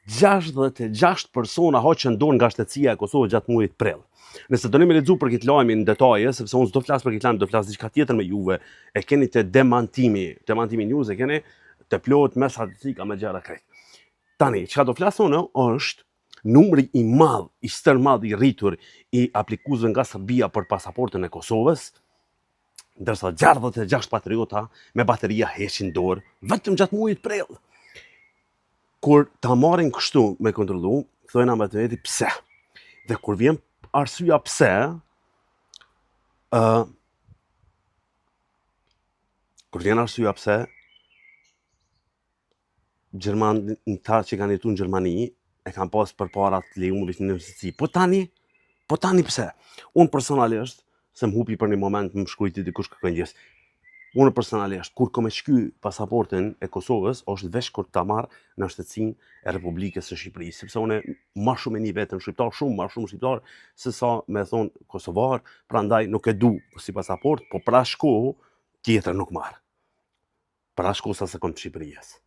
66 persona hoqën dorë nga shtetësia e Kosovës gjatë muajit prill. Nëse doni me lexu për këtë lajmin në detaje, sepse unë s'do flas për këtë lajm, do flas diçka tjetër me juve. E keni te demantimi news, e keni te plot me statistika me gjëra krejt. Tani, çka do flas unë është numri i madh, i stërmadh i rritur i aplikuesve nga Serbia për pasaportën e Kosovës, ndërsa 66 patriota me bateria heqin dorë vetëm gjatë muajit prill. Kur ta marrin kështu me kontrollu, thojna me të veti pse. Dhe kur vjen arsyeja pse, ta që kanë jetu në Gjermani, e kanë pas përpara të lejuar në universiteti. Po tani pse? Unë personalisht, se më hupi për një moment më shkruajti dikush këngjes. Unë personalisht, kur kom e shky pasaportën e Kosovës, është veç kur ta marr në shtetësinë e Republikës së Shqipërisë, sepse unë më shumë e një vetën shqiptar, më shumë shqiptar, se sa me thonë kosovar, prandaj nuk e du si pasaport, po pra shko, tjetër nuk marr. Pra shko sa se kom të Shqipërisë.